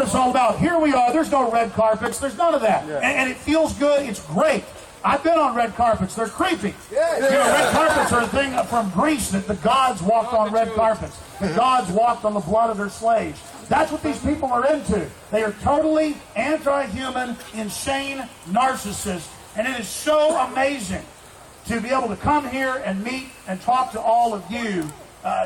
it's all about. Here we are. There's no red carpets. There's none of that. Yeah. And it feels good. It's great. I've been on red carpets. They're creepy. Yeah. You know, red carpets are a thing from Greece that the gods walked on red carpets. The gods walked on the blood of their slaves. That's what these people are into. They are totally anti-human, insane narcissists. And it is so amazing to be able to come here and meet and talk to all of you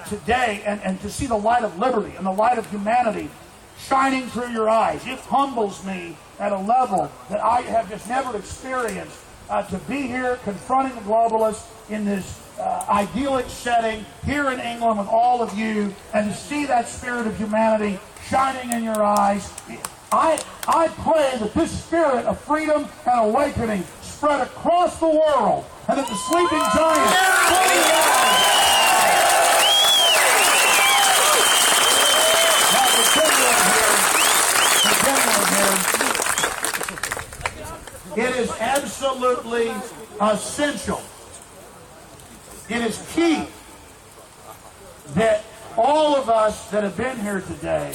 today and to see the light of liberty and the light of humanity shining through your eyes. It humbles me at a level that I have just never experienced to be here confronting the globalists in this idyllic setting here in England with all of you and to see that spirit of humanity shining in your eyes. I pray that this spirit of freedom and awakening spread across the world and that the sleeping giant it is absolutely essential. It is key that all of us that have been here today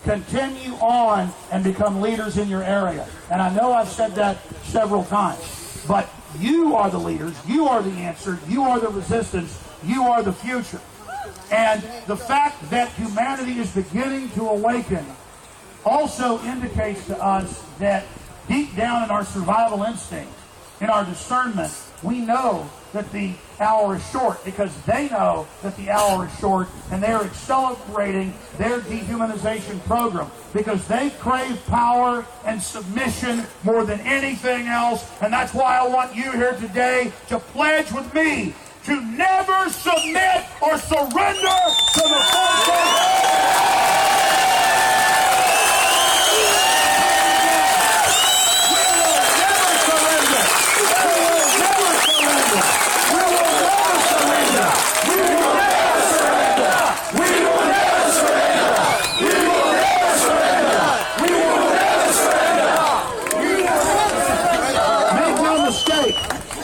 continue on and become leaders in your area. And I know I've said that several times, but you are the leaders, you are the answer, you are the resistance, you are the future. And the fact that humanity is beginning to awaken also indicates to us that deep down in our survival instinct, in our discernment, we know that the hour is short because they know that the hour is short and they're accelerating their dehumanization program because they crave power and submission more than anything else. And that's why I want you here today to pledge with me to never submit or surrender to the forces.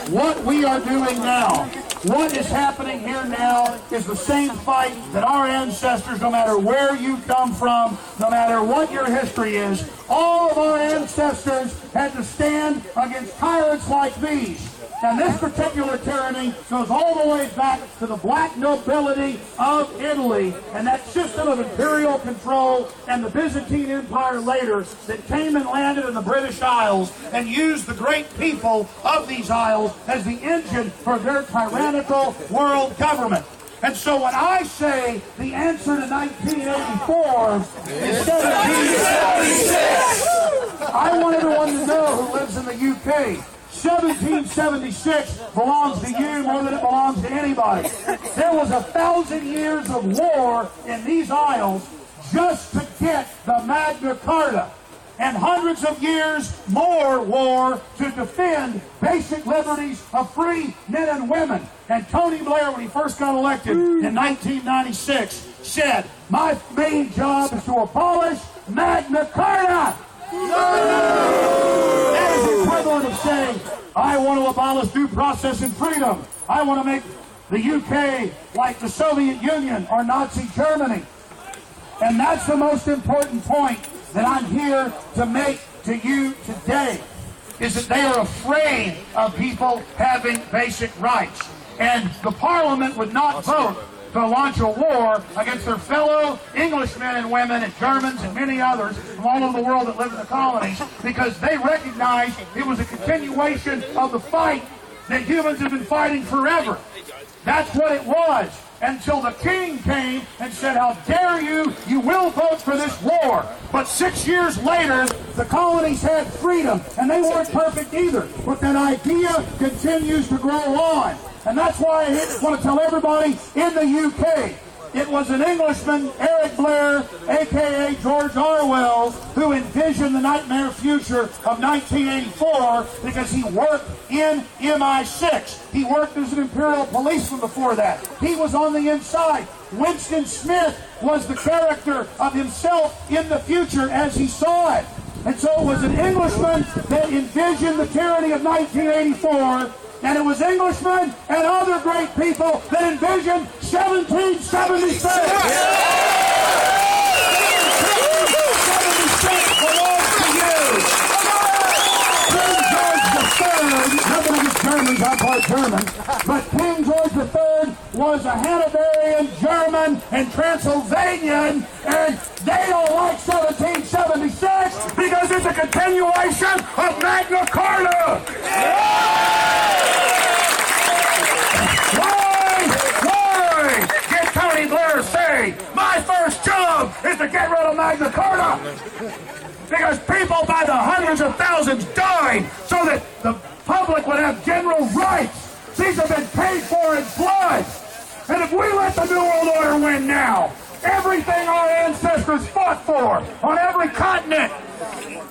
What we are doing now, what is happening here now, is the same fight that our ancestors, no matter where you come from, no matter what your history is, all of our ancestors had to stand against tyrants like these. And this particular tyranny goes all the way back to the black nobility of Italy and that system of imperial control and the Byzantine Empire later that came and landed in the British Isles and used the great people of these isles as the engine for their tyrannical world government. And so when I say the answer to 1984 is 1776, I want everyone to know who lives in the UK. 1776 belongs to you more than it belongs to anybody. There was 1,000 years of war in these isles just to get the Magna Carta. And hundreds of years more war to defend basic liberties of free men and women. And Tony Blair, when he first got elected in 1996, said, my main job is to abolish Magna Carta. That is the equivalent of saying, I want to abolish due process and freedom. I want to make the UK like the Soviet Union or Nazi Germany. And that's the most important point that I'm here to make to you today, is that they are afraid of people having basic rights. And the Parliament would not vote to launch a war against their fellow Englishmen and women and Germans and many others from all over the world that live in the colonies because they recognized it was a continuation of the fight that humans have been fighting forever. That's what it was. Until the king came and said, how dare you, you will vote for this war. But 6 years later, the colonies had freedom, and they weren't perfect either. But that idea continues to grow on. And that's why I want to tell everybody in the UK, it was an Englishman, Eric Blair, a.k.a. George Orwell, who envisioned the nightmare future of 1984 because he worked in MI6. He worked as an imperial policeman before that. He was on the inside. Winston Smith was the character of himself in the future as he saw it. And so it was an Englishman that envisioned the tyranny of 1984. And it was Englishmen and other great people that envisioned 1776. about Germans, but King George III was a Hanoverian, German, and Transylvanian, and they don't like 1776 because it's a continuation of Magna Carta. Why did Tony Blair say, my first job is to get rid of Magna Carta? Because people by the hundreds of thousands died so that the public would have general rights. These have been paid for in blood. And if we let the New World Order win now, everything our ancestors fought for on every continent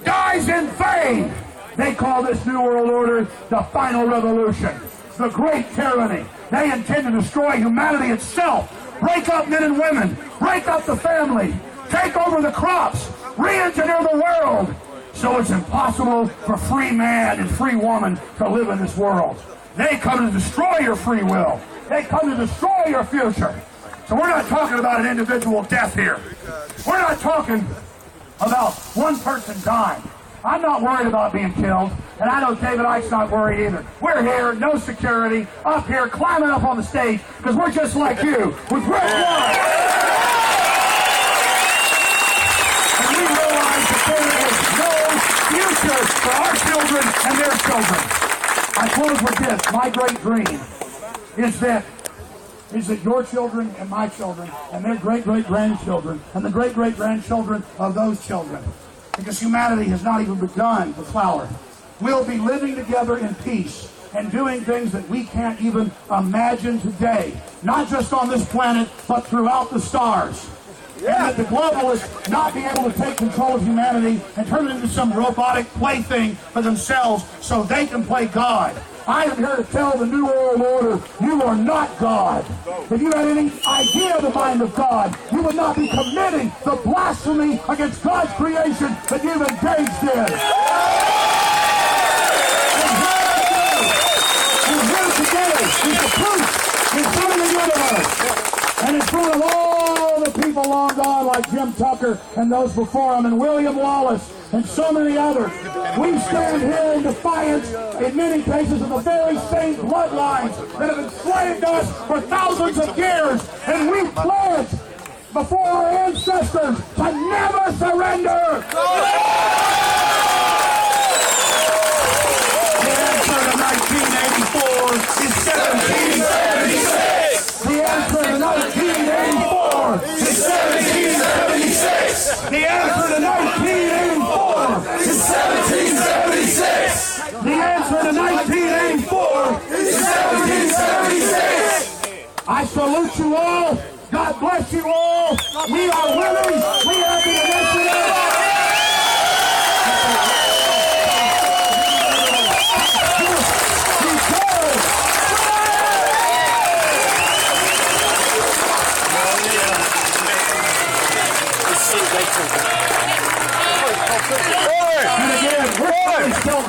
dies in vain. They call this New World Order the final revolution, the great tyranny. They intend to destroy humanity itself, break up men and women, break up the family, take over the crops, re-engineer the world, so it's impossible for free man and free woman to live in this world. They come to destroy your free will. They come to destroy your future. So we're not talking about an individual death here. We're not talking about one person dying. I'm not worried about being killed, and I know David Icke's not worried either. We're here, no security, up here, climbing up on the stage, because we're just like you, with red wine. And we realize that there is no future for our children and their children. I close with this. My great dream is that your children and my children and their great-great-grandchildren and the great-great-grandchildren of those children, because humanity has not even begun to flower, we'll be living together in peace and doing things that we can't even imagine today, not just on this planet, but throughout the stars. And that the globalists not be able to take control of humanity and turn it into some robotic plaything for themselves so they can play God. I am here to tell the New World Order, you are not God. If you had any idea of the mind of God, you would not be committing the blasphemy against God's creation that you've engaged in. And here today is the proof in front of the universe and in front of all the people long gone like Jim Tucker and those before him and William Wallace and so many others. We stand here in defiance, in many cases, of the very same bloodlines that have enslaved us for thousands of years, and we pledge before our ancestors to never surrender. The answer to 1984 is 1776. The answer to 1984 is 1776. The answer to 1984 is 1776. The answer to 1984 is 1776. I salute you all. God bless you all. We are winning. We have the initiative. And again, we're still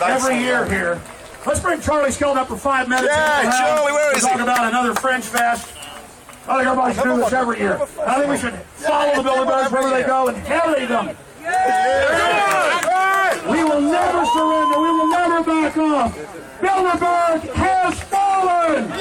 every year here. Let's bring Charlie Skelton up for 5 minutes. Yeah, Charlie, where is he? Talk about another French Fest. I think everybody should do this every year. I think we should follow the Bilderbergs wherever they go and harry them. We will never surrender. We will never back off. Bilderberg has fallen.